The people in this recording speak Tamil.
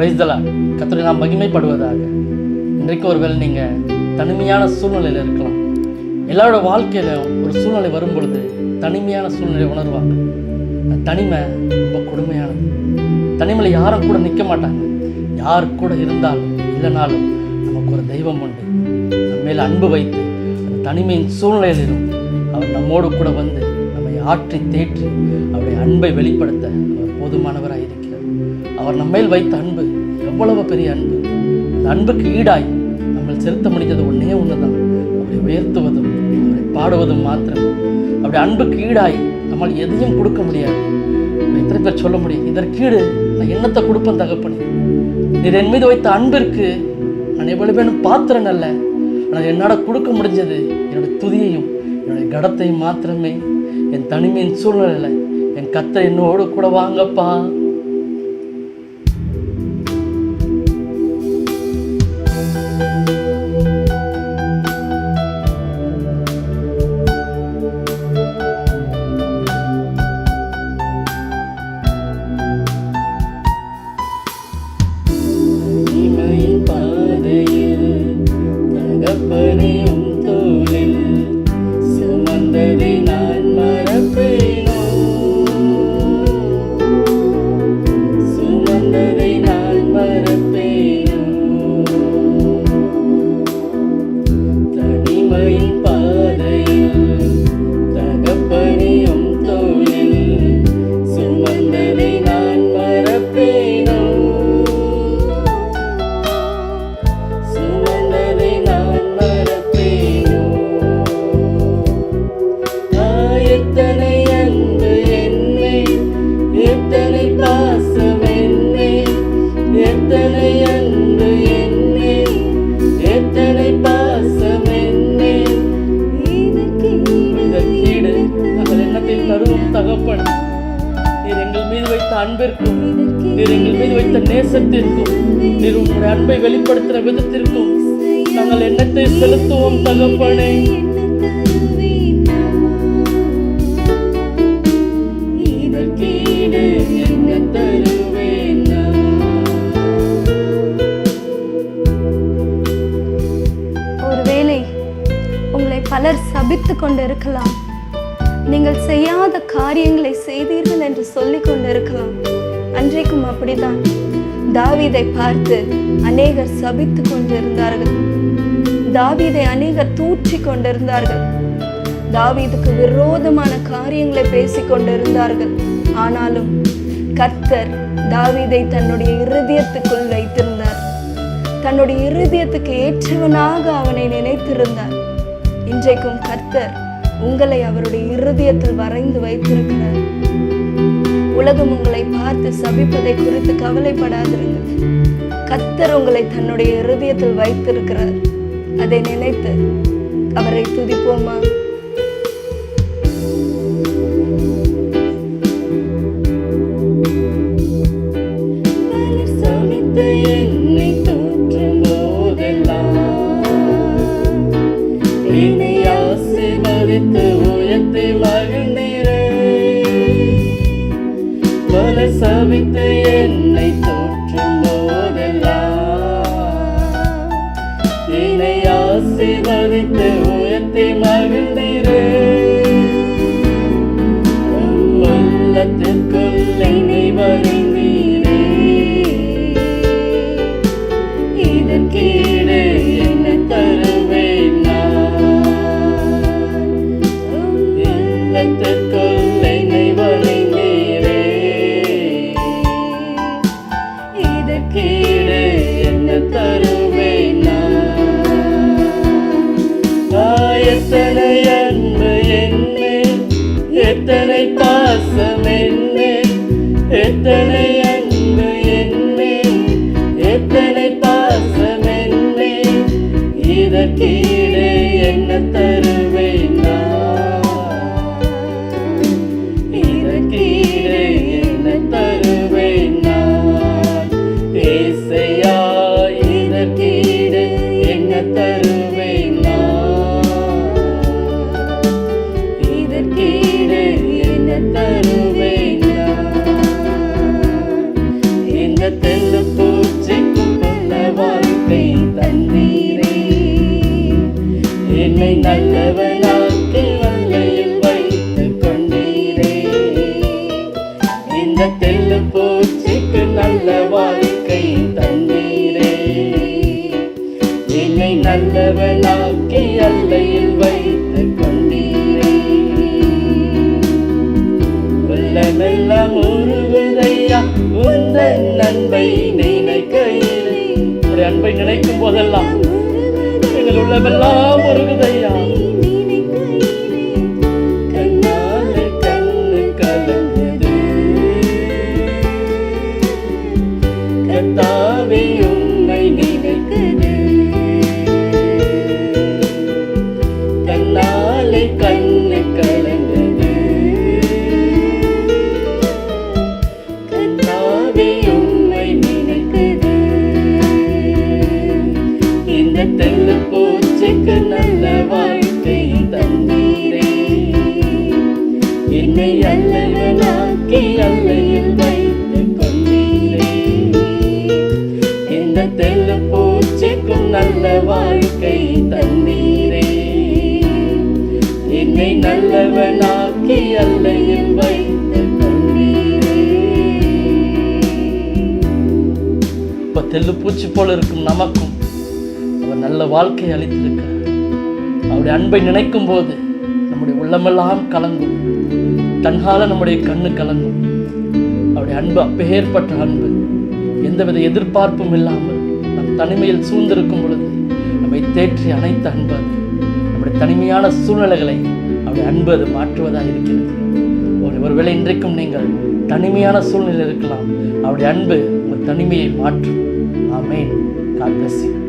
Praise the Lord. கர்த்தருடைய நாமம் மகிமைப்படுவதாக. இன்றைக்கு ஒருவேளை நீங்கள் தனிமையான சூழ்நிலையில் இருக்கலாம். எல்லாரோட வாழ்க்கையில் ஒரு சூழ்நிலை வரும் பொழுது தனிமையான சூழ்நிலை உணர்வாங்க. தனிமை ரொம்ப கொடுமையானது. தனிமையில் யாரும் கூட நிற்க மாட்டாங்க. யார் கூட இருந்தாலும் இல்லைனாலும் நமக்கு ஒரு தெய்வம் உண்டு. நம்ம மேலே அன்பு வைத்து அந்த தனிமையின் சூழ்நிலையிலும் அவர் நம்மோடு கூட வந்து நம்மை ஆற்றி தேற்றி அவருடைய அன்பை வெளிப்படுத்த அவர் போதுமானவராக இருக்கிறார். அவர் நம்மேல் வைத்த அன்பு எவ்வளவு பெரிய அன்பு. அந்த அன்புக்கு ஈடாய் நம்ம செலுத்த முடிஞ்சது ஒன்றே ஒன்று தான், அவரை உயர்த்துவதும் அவரை பாடுவதும் மாத்திரம். அவருடைய அன்புக்கு ஈடாய் நம்மால் எதையும் கொடுக்க முடியாது. எத்தனை பேர் சொல்ல முடியும், இதற்கீடு நான் என்னத்தை கொடுப்பேன் தகப்பனே? நீர் என் மீது வைத்த அன்பிற்கு நான் எவ்வளவு வேணும் பாத்திரம் அல்ல. ஆனால் என்னால் கொடுக்க முடிஞ்சது என்னுடைய துதியையும் என்னுடைய கடத்தையும் மாத்திரமே. என் தனிமையின் சூழ்நிலையில் என் கர்த்தர் என்னோடு கூட வாங்கப்பா. தகப்பன், நீர் எங்கள் மீது வைத்த அன்பிற்கும் நீர் எங்கள் மீது வைத்த நேசத்திற்கும் நீர் உங்களுடைய அன்பை வெளிப்படுத்துகிற விதத்திற்கும் நாங்கள் எண்ணத்தை செலுத்துவோம் தகப்பனே. ஒருவேளை உங்களை பலர் சபித்துக் கொண்டு இருக்கலாம். நீங்கள் செய்யாத காரியங்களை செய்தீர்கள் என்று சொல்லிக் கொண்டிருக்கலாம். அன்றைக்கும் அப்படிதான். தாவீதை பார்த்து அநேகர் சபித்துக் கொண்டிருந்தார்கள். தாவீதை அநேகர் தூற்றி கொண்டிருந்தார்கள். தாவீதுக்கு விரோதமான காரியங்களை பேசிக் கொண்டிருந்தார்கள். ஆனாலும் கர்த்தர் தாவீதை தன்னுடைய இருதயத்துக்குள் வைத்திருந்தார். தன்னுடைய இருதயத்துக்கு ஏற்றவனாக அவனை நினைத்திருந்தார். இன்றைக்கும் கர்த்தர் உங்களை அவருடைய இருதயத்தில் வரைந்து வைத்திருக்கிறார். உலகம் உங்களை பார்த்து சபிப்பதை குறித்து கவலைப்படாதிருங்கள். கர்த்தர் உங்களை தன்னுடைய இருதயத்தில் வைத்திருக்கிறார். அதை நினைத்து அவரை துதிப்போமா? சபித்து என்னை தோற்றும் போதெல்லாம் என்னை ஆசீர்வதித்து உயர்த்தி மகிழ்ந்தீரே. உள்ளத்திற்குள் என்னை வரைந்தீரே. இதற்கீடு என்ன தருவேன் நான்? உள்ளத்திற்குள் என்னை வரைந்தீரே. இதற்கீடு என்ன தருவேன் நான்? எத்தனை அன்பு என்னேன், எத்தனை பாசம் என்னேன், எத்தனை அன்பு என்னேன், எத்தனை பாசம் என்னேன். இதற்கீடு என்ன தருவேன் நான்? இதற்கீடு என்ன தருவேன் நான்? ஏசையா, இதற்கீடு என்ன தருவேன் நான்? இதற்கீடு என்ன தருவேன் நான்? இந்த தெல்லு பூச்சிக்கு நல்ல வாழ்க்கை தந்தீரே. என்னை நல்லவனாக்கி அல்லையில் வைத்துக் கொண்டீரே. உள்ளமெல்லாம் உருகுதையா உந்தன் அன்பை நினைக்கையிலே. உடைய அன்பை நினைக்கும் போதெல்லாம் எங்கள் உள்ளமெல்லாம் உருகுதையா. கண்ணாலே கண்ணு கலங்குது கர்த்தாவே உம்மை நினைக்குது. கண்ணாலே கண்ணு கலங்குது கர்த்தாவே உம்மை நினைக்குது. இந்த தெல்லு பூச்சிக்கு நல்ல வாழ்க்கை தந்தீரே. என்னை அல்லவனாக்கி அல்லையில் வைத்துக் கொண்டீரே. இந்த தெல்லு பூச்சிக்கும் நல்ல வாழ்க்கை தந்தீரே. என்னை நல்லவனாக்கி அல்லையில் வைத்துக் கொண்டீரே. இப்ப தெல்லு பூச்சி போல இருக்கும் நமக்கும் அவர் நல்ல வாழ்க்கையை அளித்திருக்கிறார். அவருடைய அன்பை நினைக்கும் போது நம்முடைய உள்ளமெல்லாம் கலங்கும். தன்னால நம்முடைய கண்ணு கலங்கும். அவருடைய அன்பு அப்பேற்பட்ட அன்பு. எந்தவித எதிர்பார்ப்பும் இல்லாமல் நம் தனிமையில் சூழ்ந்திருக்கும் பொழுது நம்மை தேற்றி அனைத்து அன்பு அது. நம்முடைய தனிமையான சூழ்நிலைகளை அவருடைய அன்பு அது மாற்றுவதாக இருக்கிறது. ஒருவேளை இன்றைக்கும் நீங்கள் தனிமையான சூழ்நிலையில் இருக்கலாம். அவருடைய அன்பு உங்கள் தனிமையை மாற்றும். ஆமென். God bless you.